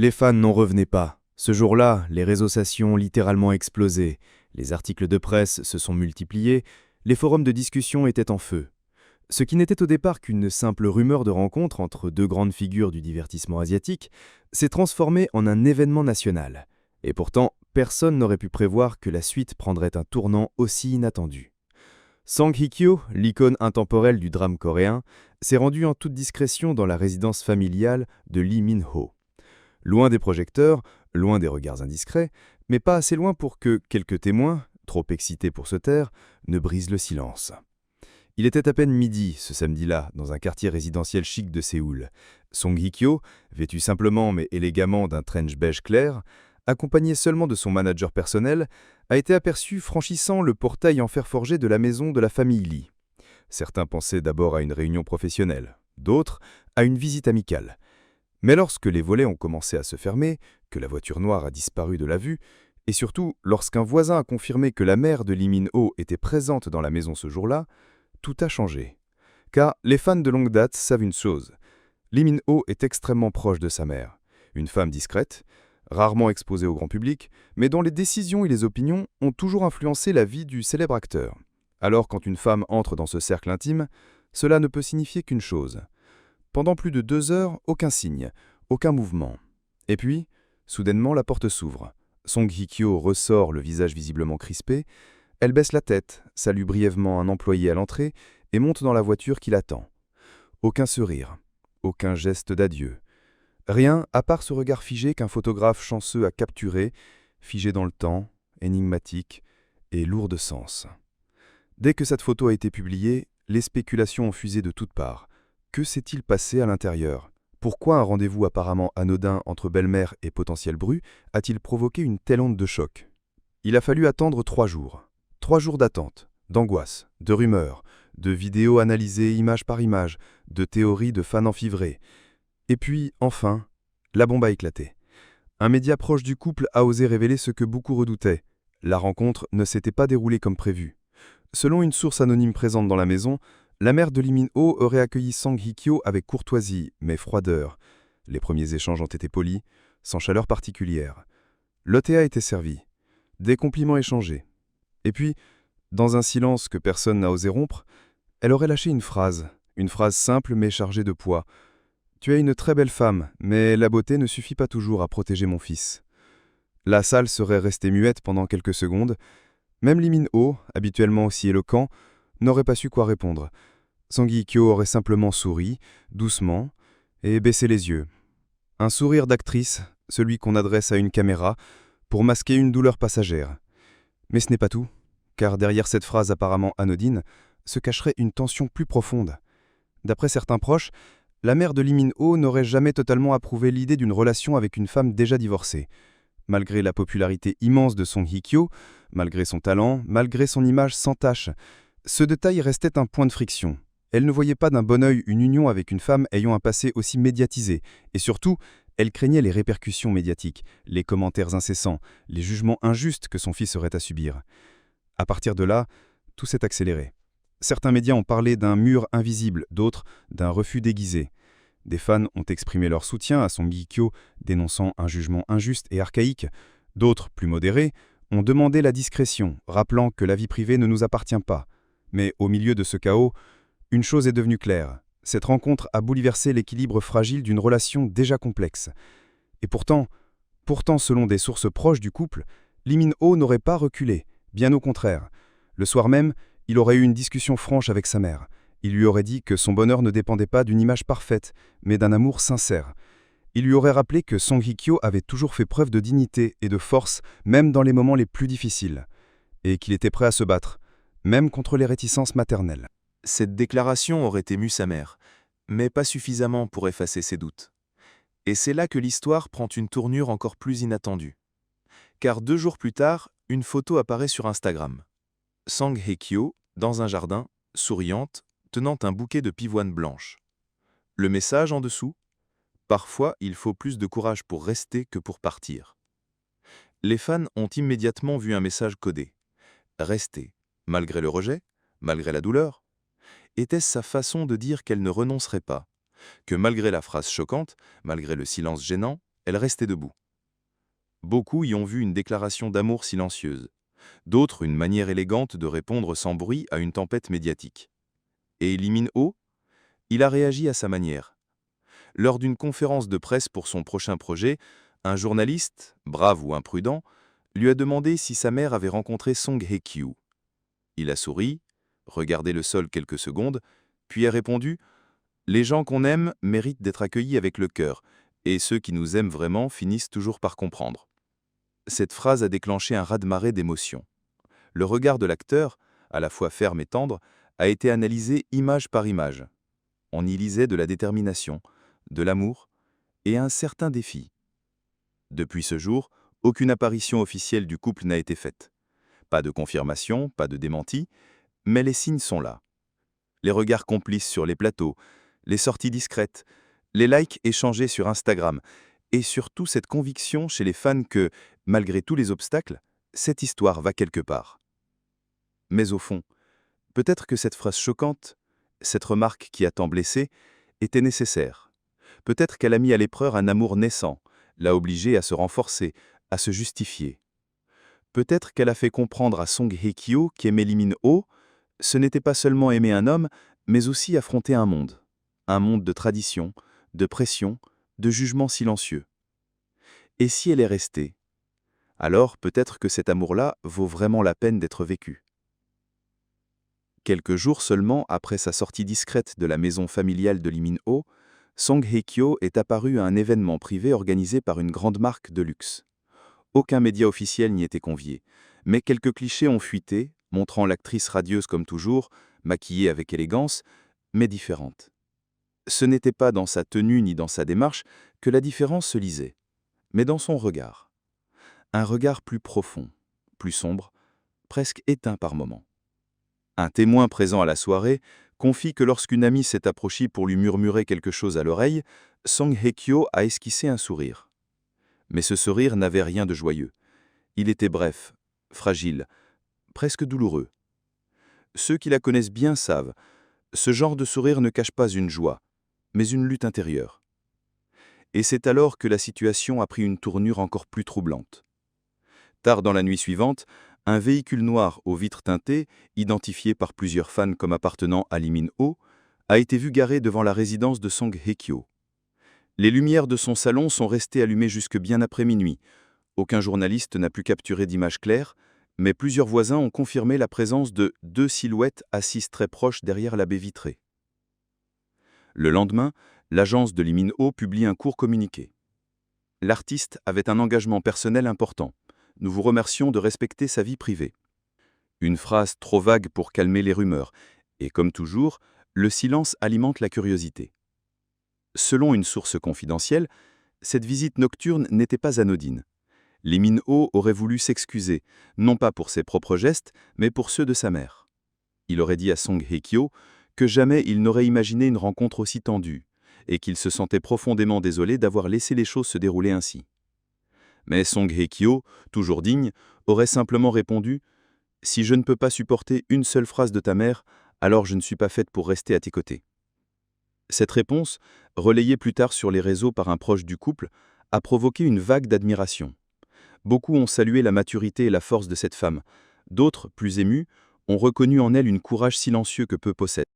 Les fans n'en revenaient pas. Ce jour-là, les réseaux sociaux ont littéralement explosé. Les articles de presse se sont multipliés, les forums de discussion étaient en feu. Ce qui n'était au départ qu'une simple rumeur de rencontre entre deux grandes figures du divertissement asiatique s'est transformé en un événement national. Et pourtant, personne n'aurait pu prévoir que la suite prendrait un tournant aussi inattendu. Song Hye-kyo, l'icône intemporelle du drame coréen, s'est rendu en toute discrétion dans la résidence familiale de Lee Min-ho. Loin des projecteurs, loin des regards indiscrets, mais pas assez loin pour que quelques témoins, trop excités pour se taire, ne brisent le silence. Il était à peine midi, ce samedi-là, dans un quartier résidentiel chic de Séoul. Song Hye-kyo, vêtu simplement mais élégamment d'un trench beige clair, accompagné seulement de son manager personnel, a été aperçu franchissant le portail en fer forgé de la maison de la famille Lee. Certains pensaient d'abord à une réunion professionnelle, d'autres à une visite amicale. Mais lorsque les volets ont commencé à se fermer, que la voiture noire a disparu de la vue, et surtout lorsqu'un voisin a confirmé que la mère de Lee Min-ho était présente dans la maison ce jour-là, tout a changé. Car les fans de longue date savent une chose, Lee Min-ho est extrêmement proche de sa mère, une femme discrète, rarement exposée au grand public, mais dont les décisions et les opinions ont toujours influencé la vie du célèbre acteur. Alors quand une femme entre dans ce cercle intime, cela ne peut signifier qu'une chose. Pendant plus de 2 heures, aucun signe, aucun mouvement. Et puis, soudainement, la porte s'ouvre. Song Hye-kyo ressort le visage visiblement crispé. Elle baisse la tête, salue brièvement un employé à l'entrée et monte dans la voiture qui l'attend. Aucun sourire, aucun geste d'adieu. Rien à part ce regard figé qu'un photographe chanceux a capturé, figé dans le temps, énigmatique et lourd de sens. Dès que cette photo a été publiée, les spéculations ont fusé de toutes parts. Que s'est-il passé à l'intérieur? Pourquoi un rendez-vous apparemment anodin entre belle-mère et potentiel bru a-t-il provoqué une telle onde de choc? Il a fallu attendre 3 jours. 3 jours d'attente, d'angoisse, de rumeurs, de vidéos analysées image par image, de théories de fans enfivrés. Et puis, enfin, la bombe a éclaté. Un média proche du couple a osé révéler ce que beaucoup redoutaient. La rencontre ne s'était pas déroulée comme prévu. Selon une source anonyme présente dans la maison, la mère de Lee Min-ho aurait accueilli Song Hye-kyo avec courtoisie, mais froideur. Les premiers échanges ont été polis, sans chaleur particulière. Le thé a été servi. Des compliments échangés. Et puis, dans un silence que personne n'a osé rompre, elle aurait lâché une phrase simple mais chargée de poids. « Tu es une très belle femme, mais la beauté ne suffit pas toujours à protéger mon fils. » La salle serait restée muette pendant quelques secondes. Même Lee Min-ho, habituellement aussi éloquent, n'aurait pas su quoi répondre. Song Hye-kyo aurait simplement souri, doucement, et baissé les yeux. Un sourire d'actrice, celui qu'on adresse à une caméra, pour masquer une douleur passagère. Mais ce n'est pas tout, car derrière cette phrase apparemment anodine, se cacherait une tension plus profonde. D'après certains proches, la mère de Lee Min-ho n'aurait jamais totalement approuvé l'idée d'une relation avec une femme déjà divorcée. Malgré la popularité immense de Song Hye-kyo, malgré son talent, malgré son image sans tache, ce détail restait un point de friction. Elle ne voyait pas d'un bon œil une union avec une femme ayant un passé aussi médiatisé, et surtout, elle craignait les répercussions médiatiques, les commentaires incessants, les jugements injustes que son fils aurait à subir. À partir de là, tout s'est accéléré. Certains médias ont parlé d'un mur invisible, d'autres d'un refus déguisé. Des fans ont exprimé leur soutien à Song Hye-kyo, dénonçant un jugement injuste et archaïque. D'autres, plus modérés, ont demandé la discrétion, rappelant que la vie privée ne nous appartient pas. Mais au milieu de ce chaos, une chose est devenue claire. Cette rencontre a bouleversé l'équilibre fragile d'une relation déjà complexe. Et pourtant, selon des sources proches du couple, Lee Min-ho n'aurait pas reculé, bien au contraire. Le soir même, il aurait eu une discussion franche avec sa mère. Il lui aurait dit que son bonheur ne dépendait pas d'une image parfaite, mais d'un amour sincère. Il lui aurait rappelé que Song Hye-kyo avait toujours fait preuve de dignité et de force, même dans les moments les plus difficiles, et qu'il était prêt à se battre, même contre les réticences maternelles. Cette déclaration aurait ému sa mère, mais pas suffisamment pour effacer ses doutes. Et c'est là que l'histoire prend une tournure encore plus inattendue. Car 2 jours plus tard, une photo apparaît sur Instagram. Song Hye-kyo, dans un jardin, souriante, tenant un bouquet de pivoines blanches. Le message en dessous: parfois, il faut plus de courage pour rester que pour partir. Les fans ont immédiatement vu un message codé. Rester, malgré le rejet, malgré la douleur. Était-ce sa façon de dire qu'elle ne renoncerait pas, que malgré la phrase choquante, malgré le silence gênant, elle restait debout. Beaucoup y ont vu une déclaration d'amour silencieuse, d'autres une manière élégante de répondre sans bruit à une tempête médiatique. Et Lee Min-ho, il a réagi à sa manière. Lors d'une conférence de presse pour son prochain projet, un journaliste, brave ou imprudent, lui a demandé si sa mère avait rencontré Song Hye-kyo. Il a souri, regardé le sol quelques secondes, puis a répondu « Les gens qu'on aime méritent d'être accueillis avec le cœur, et ceux qui nous aiment vraiment finissent toujours par comprendre. » Cette phrase a déclenché un raz-de-marée d'émotions. Le regard de l'acteur, à la fois ferme et tendre, a été analysé image par image. On y lisait de la détermination, de l'amour et un certain défi. Depuis ce jour, aucune apparition officielle du couple n'a été faite. Pas de confirmation, pas de démenti, mais les signes sont là. Les regards complices sur les plateaux, les sorties discrètes, les likes échangés sur Instagram, et surtout cette conviction chez les fans que, malgré tous les obstacles, cette histoire va quelque part. Mais au fond, peut-être que cette phrase choquante, cette remarque qui a tant blessé, était nécessaire. Peut-être qu'elle a mis à l'épreuve un amour naissant, l'a obligé à se renforcer, à se justifier. Peut-être qu'elle a fait comprendre à Song Hye-kyo qu'aimer Lee Min-ho, ce n'était pas seulement aimer un homme, mais aussi affronter un monde de tradition, de pression, de jugement silencieux. Et si elle est restée, alors peut-être que cet amour-là vaut vraiment la peine d'être vécu. Quelques jours seulement après sa sortie discrète de la maison familiale de Lee Min-ho, Song Hye-kyo est apparu à un événement privé organisé par une grande marque de luxe. Aucun média officiel n'y était convié, mais quelques clichés ont fuité, montrant l'actrice radieuse comme toujours, maquillée avec élégance, mais différente. Ce n'était pas dans sa tenue ni dans sa démarche que la différence se lisait, mais dans son regard. Un regard plus profond, plus sombre, presque éteint par moments. Un témoin présent à la soirée confie que lorsqu'une amie s'est approchée pour lui murmurer quelque chose à l'oreille, Song Hye-kyo a esquissé un sourire. Mais ce sourire n'avait rien de joyeux. Il était bref, fragile, presque douloureux. Ceux qui la connaissent bien savent, ce genre de sourire ne cache pas une joie, mais une lutte intérieure. Et c'est alors que la situation a pris une tournure encore plus troublante. Tard dans la nuit suivante, un véhicule noir aux vitres teintées, identifié par plusieurs fans comme appartenant à Lee Min-ho, a été vu garé devant la résidence de Song Hye-kyo. Les lumières de son salon sont restées allumées jusque bien après minuit. Aucun journaliste n'a pu capturer d'image claire, mais plusieurs voisins ont confirmé la présence de 2 silhouettes assises très proches derrière la baie vitrée. Le lendemain, l'agence de Lee Min-ho publie un court communiqué. L'artiste avait un engagement personnel important. Nous vous remercions de respecter sa vie privée. Une phrase trop vague pour calmer les rumeurs, et comme toujours, le silence alimente la curiosité. Selon une source confidentielle, cette visite nocturne n'était pas anodine. Lee Min-ho aurait voulu s'excuser, non pas pour ses propres gestes, mais pour ceux de sa mère. Il aurait dit à Song Hye-kyo que jamais il n'aurait imaginé une rencontre aussi tendue, et qu'il se sentait profondément désolé d'avoir laissé les choses se dérouler ainsi. Mais Song Hye-kyo, toujours digne, aurait simplement répondu « Si je ne peux pas supporter une seule phrase de ta mère, alors je ne suis pas faite pour rester à tes côtés. » Cette réponse, relayée plus tard sur les réseaux par un proche du couple, a provoqué une vague d'admiration. Beaucoup ont salué la maturité et la force de cette femme. D'autres, plus émus, ont reconnu en elle une courage silencieux que peu possèdent.